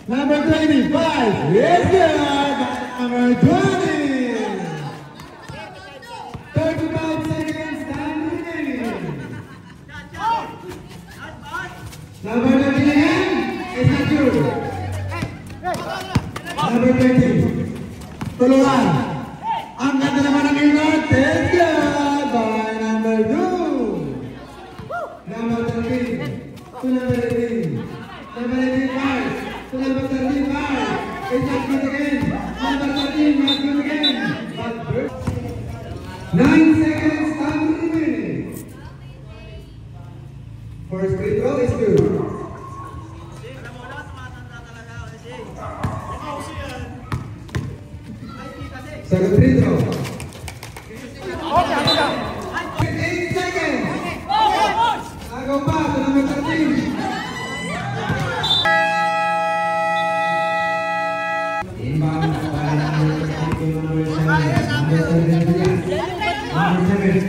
Number 25 is good by number 20. 35 seconds time remaining. Number 19 is not good. Number 20. Tulungan. Ang ganda naman ng ingat. Is good by number 2. Number 13 to number 18. Number 18 pass to number 13 pass. It's not good again. Number 13 not good again. But 9 seconds time remaining. First free throw is good. Second free throw. 8 seconds. Agaw pa to number 13. Inbound para number 7.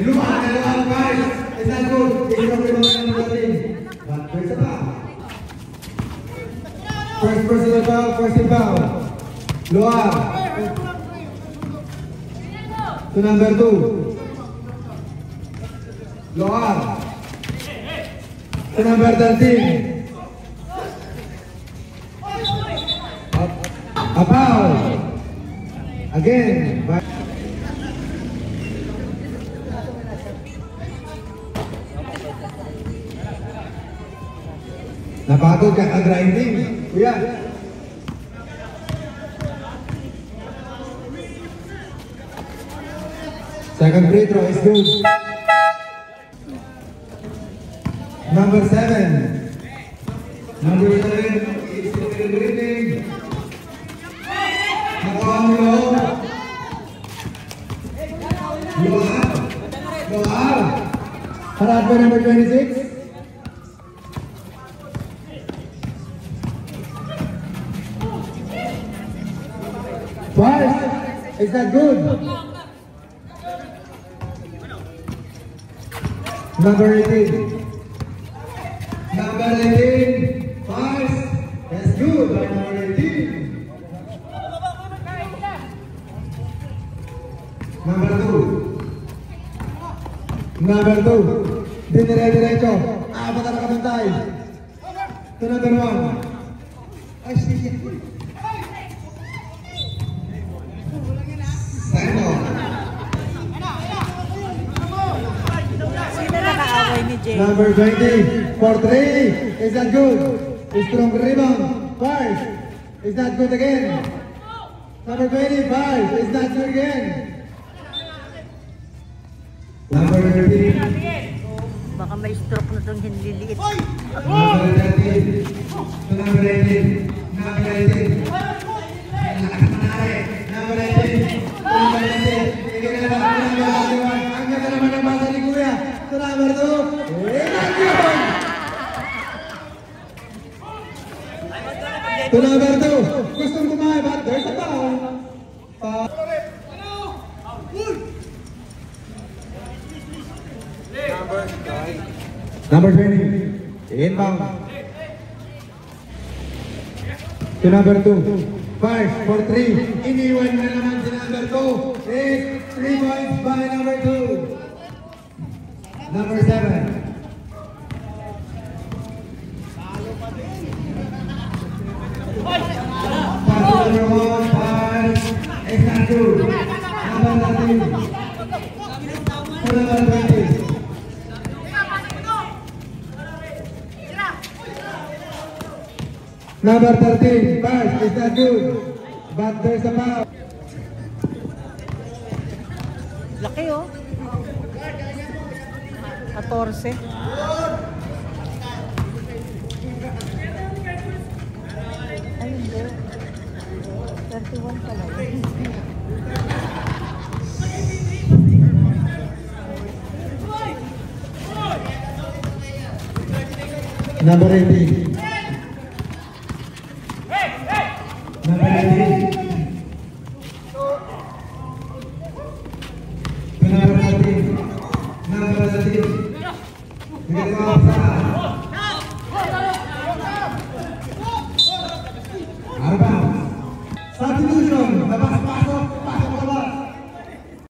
Lumahan na lang guys. Is that good? Ikaw rin naman number 13. But first of all. First personal foul, first foul. Luar. To number 2. Luar. To number 13. A foul. Again. Napagod ka ka-grinding. Kuya. Second free throw is good. Number 7. Number 7 is still reading. Nakuha mo yun. Luar. Harap ba number 26? Pass. Is that good? Number 18. Number 18. Pass. That's good by number 18. Number 2. Number 2. Dinire-diretso. Apat na nakabantay. To number 1. Ay, sige. Number 20 for 3. Is that good? Strong rebound. First. Is that good again? Number 25. Is that good again? Number 13. Baka may stroke na itong hindi liit. Number 13. Number 18. Number 18. Number 18. Number 18. Tingnan na lang. Ang ganda naman ang basa ni Kuya. To number 2. To number 2. Gustong kumain, but there's a foul. Number 20. Inbound. To number 2. 5 for 3. Iniwan na naman si number 2. Is 3 points by number 2. Number 7. Number 1, 5. Is not good. Number 13. Number 20. Number 13, pass, is not good, but there's a foul. Laki oh. 14. Ay, hindi. 31 pala. Number 18. Number 18. Number 13. Number 13. Bigyan mo sa Substitution.